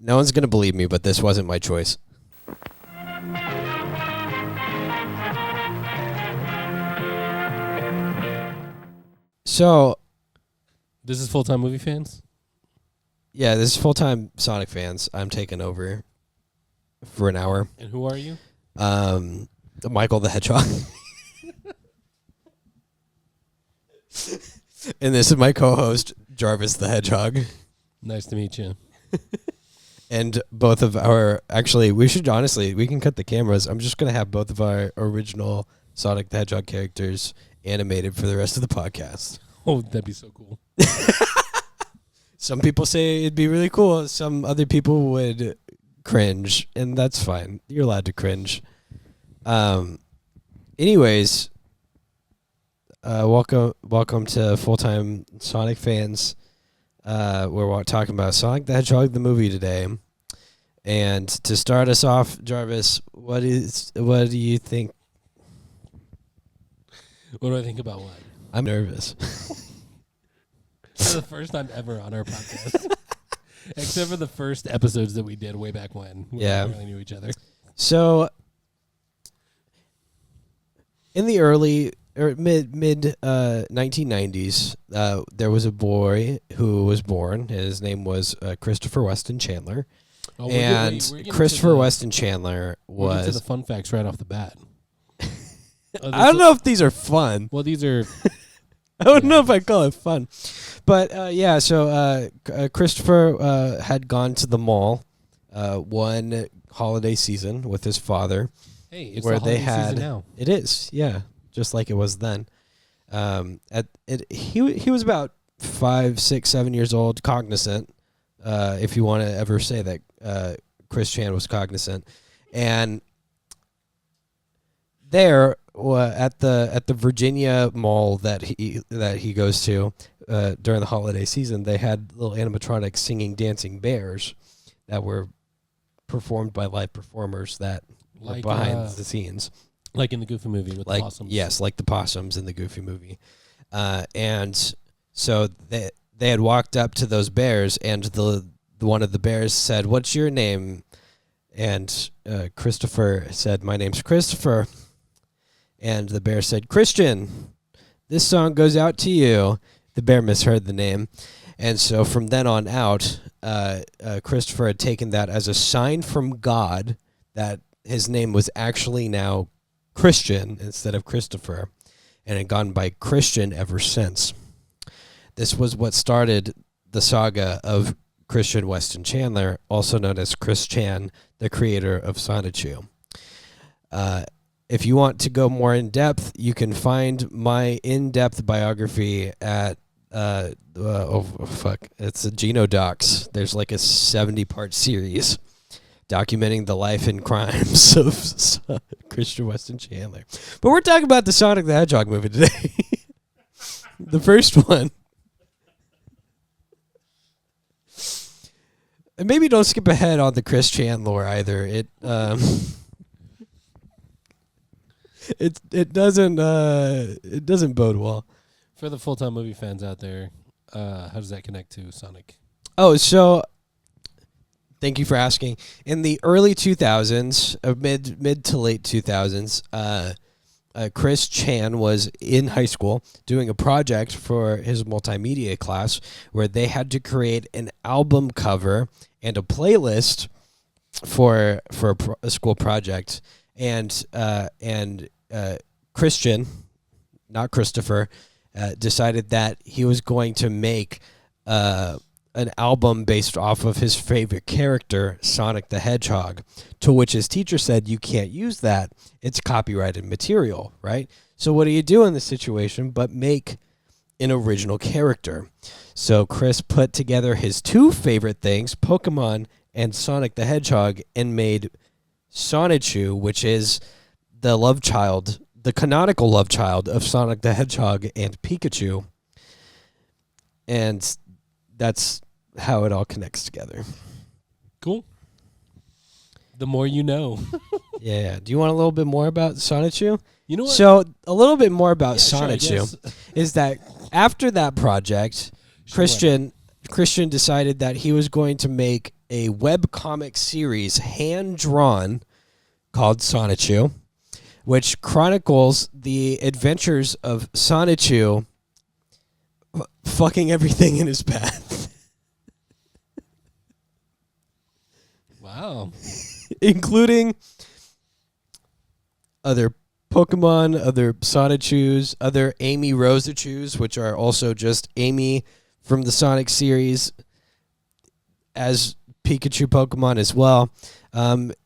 No one's going to believe me, but this wasn't my choice. So, This is Full-Time Movie Fans? yeah, this is full-time Sonic fans. I'm taking over for an hour. And who are you? Michael the Hedgehog. And this is my co-host, Jarvis the Hedgehog. Nice to meet you. And both of our... Actually, we can cut the cameras. I'm just going to have both of our original Sonic the Hedgehog characters animated for the rest of the podcast. Oh, that'd be so cool. Some people say it'd be really cool. Some other people would cringe, and that's fine. You're allowed to cringe. Anyways, welcome to Full-Time Sonic Fans. We're talking about Sonic the Hedgehog the movie today. And to start us off, Jarvis, what do you think? What do I think about what? I'm nervous. For the first time ever on our podcast. Except for the first episodes that we did way back when. We really knew each other. So, in the early or mid 1990s, there was a boy who was born, and his name was Christopher Weston Chandler. Oh, and Christopher Weston Chandler We'll get to the was... fun facts right off the bat. I don't know if these are fun. Well, these are... I don't know if I call it fun. But, so Christopher had gone to the mall one holiday season with his father. Hey, it's where the holiday they had... season now. It is, yeah, just like it was then. He was about 5, 6, 7 years old, cognizant, if you want to ever say that Chris Chan was cognizant. And there... at the Virginia mall that he goes to during the holiday season, they had little animatronic singing, dancing bears that were performed by live performers that were behind the scenes, like in the Goofy movie with the possums. Yes, like the possums in the Goofy movie. And so they had walked up to those bears, and the one of the bears said, "What's your name?" And Christopher said, "My name's Christopher." And the bear said, "Christian, this song goes out to you." The bear misheard the name. And so from then on out, Christopher had taken that as a sign from God that his name was actually now Christian instead of Christopher, and had gone by Christian ever since. This was what started the saga of Christian Weston Chandler, also known as Chris Chan, the creator of Sonichu. If you want to go more in depth, you can find my in-depth biography at it's a Genodocs. There's like a 70-part series documenting the life and crimes of Christian Weston Chandler. But we're talking about the Sonic the Hedgehog movie today. The first one. And maybe don't skip ahead on the Chris Chan lore either. It doesn't bode well. For the Full-Time Movie fans out there, how does that connect to Sonic? Oh, so thank you for asking. In the early 2000s, mid to late 2000s, Chris Chan was in high school doing a project for his multimedia class where they had to create an album cover and a playlist for a school project, and Christian, not Christopher, decided that he was going to make an album based off of his favorite character, Sonic the Hedgehog, to which his teacher said, "You can't use that. It's copyrighted material," right? So what do you do in this situation but make an original character? So Chris put together his two favorite things, Pokemon and Sonic the Hedgehog, and made Sonichu, which is the love child, the canonical love child of Sonic the Hedgehog and Pikachu. And that's how it all connects together. Cool. The more you know. Yeah. Do you want a little bit more about Sonichu? You know what? So a little bit more about Yeah, Sonichu sure, is that after that project, Christian Christian decided that he was going to make a webcomic series hand-drawn called Sonichu, which chronicles the adventures of Sonichu fucking everything in his path. Wow. Including other Pokemon, other Sonichus, other Amy Rosachus, which are also just Amy from the Sonic series as Pikachu Pokemon as well,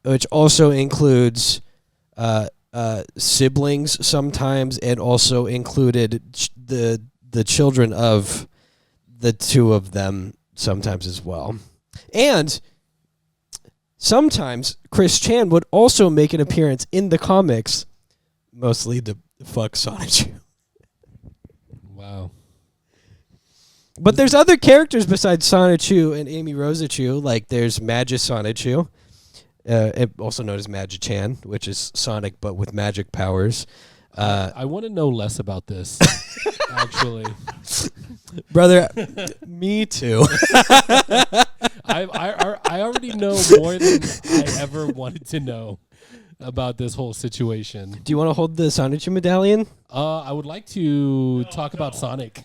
which also includes siblings sometimes, and also included the children of the two of them sometimes as well. And sometimes Chris Chan would also make an appearance in the comics, mostly to fuck Sonichu. Wow. But there's other characters besides Sonichu and Amy Rosachou. Like there's Magisonichu, also known as Magi-Chan, which is Sonic but with magic powers. I want to know less about this, actually. Brother, me too. I already know more than I ever wanted to know about this whole situation. Do you want to hold the Sonichu medallion? I would like to talk about Sonic.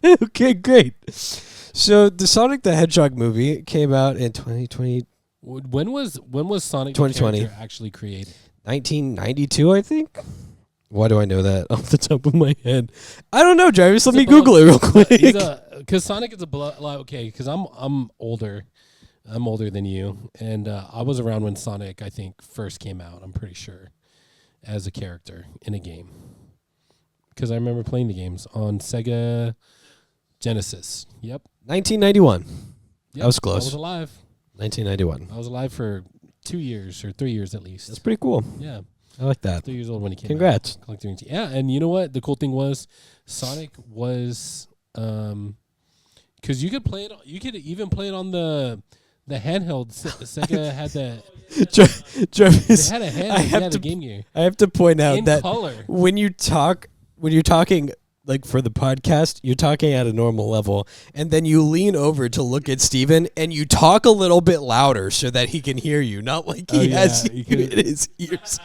Okay, great. So the Sonic the Hedgehog movie came out in 2020. When was Sonic 2020 the character actually created? 1992, I think. Why do I know that off the top of my head? I don't know, Jarvis. Let me Google it real quick. Because Sonic is a blood. Like, okay, because I'm older. I'm older than you, and I was around when Sonic, I think, first came out. I'm pretty sure, as a character in a game. Because I remember playing the games on Sega Genesis. Yep. 1991. Yep. I was close. I was alive. 1991. I was alive for 2 years or 3 years at least. That's pretty cool. Yeah. I like that. 3 years old when he came Congrats. out. Yeah, and you know what? The cool thing was Sonic was because you could play it. You could even play it on the handheld. Sega had the. Jarvis, They had a handheld. A Game Gear. I have to point out in that color. when you're talking like for the podcast, you're talking at a normal level, and then you lean over to look at Steven and you talk a little bit louder so that he can hear you, not like he has you in his ears.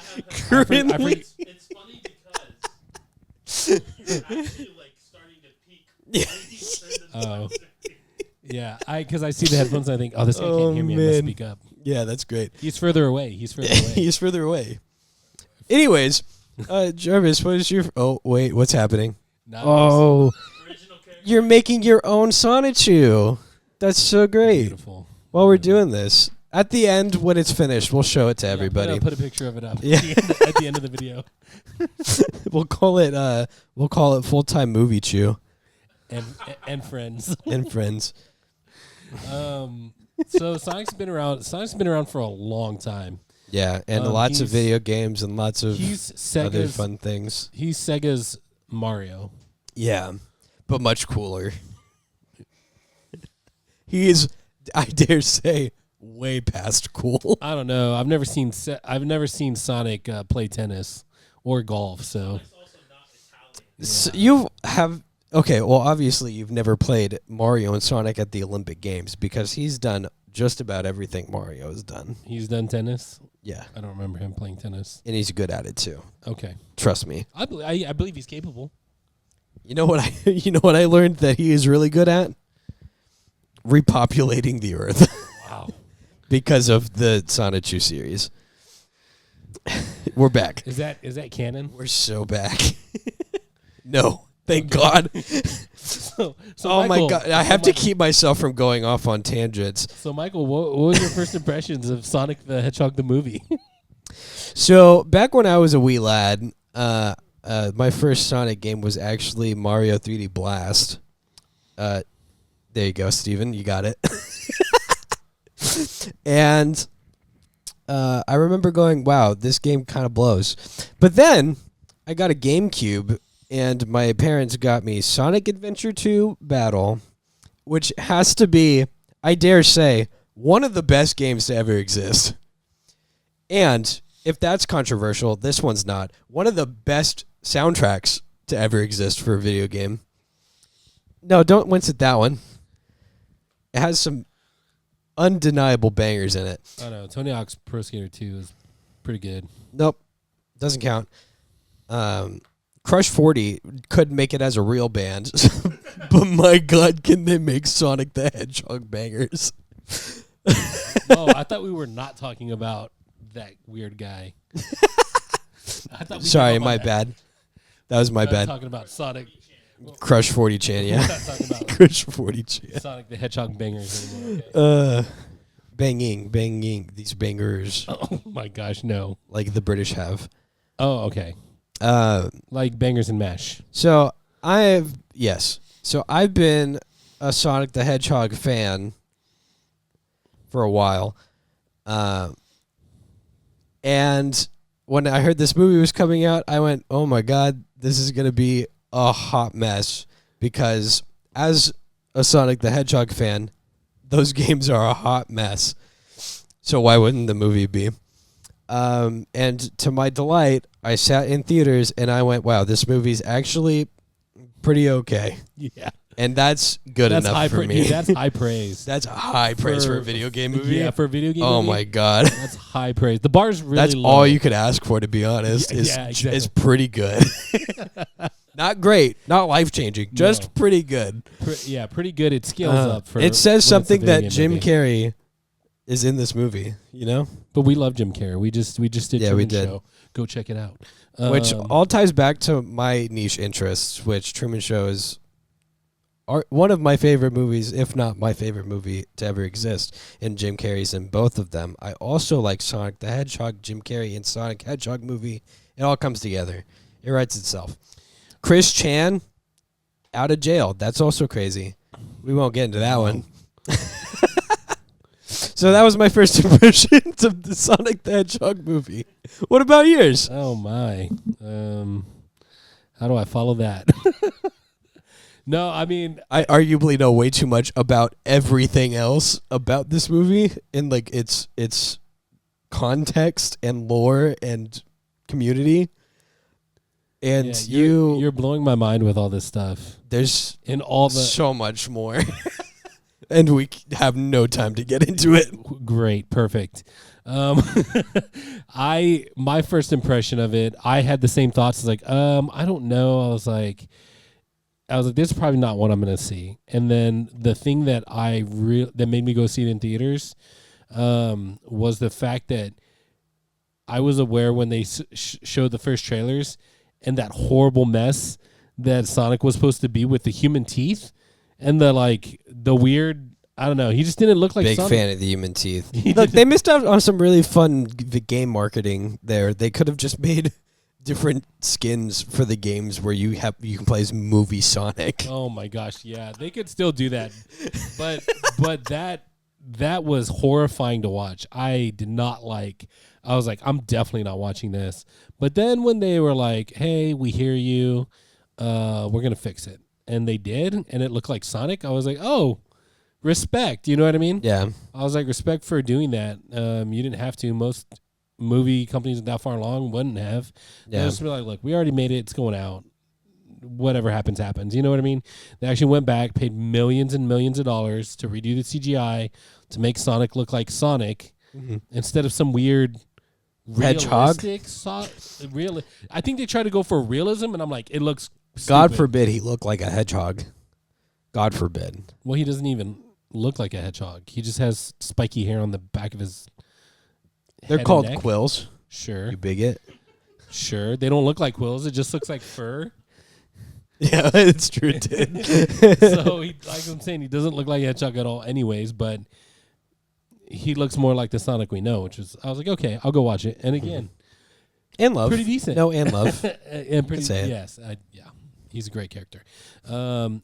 Currently. It's funny because you're actually like starting to peak. Oh. Yeah, because I see the headphones and I think, this guy can't hear me. I must speak up. Yeah, that's great. He's further away. He's further away. Anyways, Jarvis, what is your... Oh, wait, what's happening? Nice. Oh, you're making your own Sonichu. That's so great. Beautiful. While we're doing this, at the end, when it's finished, we'll show it to everybody. Put a picture of it up Yeah. at the end of the video. We'll call it Full-Time Movie Chew. And friends. And friends. So Sonic's been around for a long time. Yeah, and lots of video games and lots of other fun things. He's Sega's Mario. Yeah, but much cooler. He is, I dare say, way past cool. I don't know. I've never seen Sonic play tennis or golf. So, So you have okay. Well, obviously, you've never played Mario and Sonic at the Olympic Games because he's done just about everything Mario has done. He's done tennis. Yeah, I don't remember him playing tennis. and he's good at it too. Okay, Trust me. I believe he's capable. You know what I learned that he is really good at? Repopulating the Earth. Wow. Because of the Sonichu series. We're back. Is that canon? We're so back. No, thank God. So Oh Michael, my God. I have to keep myself from going off on tangents. So Michael, what was your first impressions of Sonic the Hedgehog the movie? So back when I was a wee lad, my first Sonic game was actually Mario 3D Blast. There you go, Steven. You got it. And I remember going, wow, this game kind of blows. But then I got a GameCube, and my parents got me Sonic Adventure 2 Battle, which has to be, I dare say, one of the best games to ever exist. And if that's controversial, this one's not. One of the best soundtracks to ever exist for a video game. No, don't wince at that one. It has some undeniable bangers in it. I don't know. Tony Hawk's Pro Skater 2 is pretty good. Nope, doesn't count. Crush 40 couldn't make it as a real band, but my God, can they make Sonic the Hedgehog bangers? Oh, I thought we were not talking about that weird guy. I thought we Sorry, gave up on my that. bad. That was my I was bad. talking about Sonic. Crush 40 Chan, We're yeah. not talking about Crush 40 Chan. Sonic the Hedgehog bangers anymore. Okay. Banging, these bangers, Oh my gosh, no. like the British have. Oh, okay. Like bangers and mash. So I've been a Sonic the Hedgehog fan for a while, and when I heard this movie was coming out, I went, "Oh my God, this is gonna be a hot mess." Because as a Sonic the Hedgehog fan, those games are a hot mess. So why wouldn't the movie be? And to my delight, I sat in theaters and I went, wow, this movie's actually pretty okay. Yeah. And that's good That's enough high for me. That's high praise. That's a high praise for a video game movie. Yeah, for a video game Oh movie. my God. That's high praise. The bar's really That's low. all you could ask for, to be honest. Yeah, yeah, exactly. Is pretty good. Not great, not life-changing, just No. pretty good. Pretty good. It scales up for It says when it's a something video that game Jim movie. Carrey is in this movie, you know? But we love Jim Carrey. We just did Yeah, we Truman did. Show. Go check it out. Which Um, all ties back to my niche interests, which Truman Show is one of my favorite movies, if not my favorite movie to ever exist, and Jim Carrey's in both of them. I also like Sonic the Hedgehog, Jim Carrey, and Sonic Hedgehog movie. It all comes together. It writes itself. Chris Chan, out of jail. That's also crazy. We won't get into that one. So that was my first impression of the Sonic the Hedgehog movie. What about yours? Oh my. How do I follow that? No, I mean, I arguably know way too much about everything else about this movie in like its context and lore and community. And yeah, you're blowing my mind with all this stuff there's and all the so much more. And we have no time to get into it. great, perfect. My first impression of it, I had the same thoughts. It's like, I don't know. I was like, this is probably not what I'm gonna see. And then the thing that that made me go see it in theaters, was the fact that I was aware when they showed the first trailers and that horrible mess that Sonic was supposed to be with the human teeth and the weird. I don't know. He just didn't look like Big Sonic. fan of the human teeth. Look, they missed out on some really fun game marketing there. They could have just made different skins for the games where you can play as movie Sonic. Oh my gosh, yeah, they could still do that, but that was horrifying to watch. I did not like. I was like, I'm definitely not watching this. But then when they were like, "Hey, we hear you, we're gonna fix it," and they did, and it looked like Sonic, I was like, "Oh, respect." You know what I mean? Yeah. I was like, respect for doing that. You didn't have to. Most movie companies that far along wouldn't have. Yeah. They just be like, look, we already made it. It's going out. Whatever happens, happens. You know what I mean? They actually went back, paid millions and millions of dollars to redo the CGI to make Sonic look like Sonic instead of some weird Hedgehog? realistic I think they try to go for realism, and I'm like, it looks God stupid. forbid he looked like a hedgehog. God forbid. Well, he doesn't even look like a hedgehog. He just has spiky hair on the back of his They're head and called neck. quills, Sure. you bigot. Sure. They don't look like quills. It just looks like fur. Yeah, it's true, dude. So, like I'm saying, he doesn't look like a hedgehog at all anyways, but he looks more like the Sonic we know, which is, I was like, okay, I'll go watch it. And again, And love. pretty decent. No, and love. And pretty, say it. yes. Yeah. He's a great character. Yeah,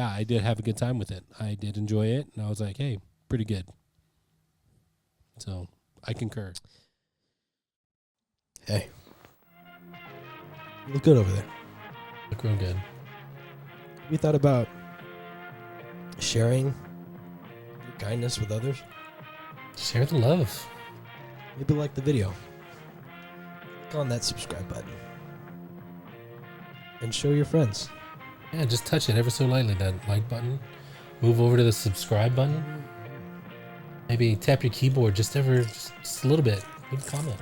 I did have a good time with it. I did enjoy it. And I was like, hey, pretty good. So, I concur. Hey. You look good over there. Look real good. Have you thought about sharing your kindness with others? Share the love. Maybe like the video. Click on that subscribe button. And show your friends. Yeah, just touch it ever so lightly, that like button. Move over to the subscribe button. Maybe tap your keyboard just a little bit. Leave a comment.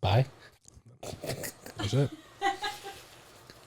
Bye. That's it.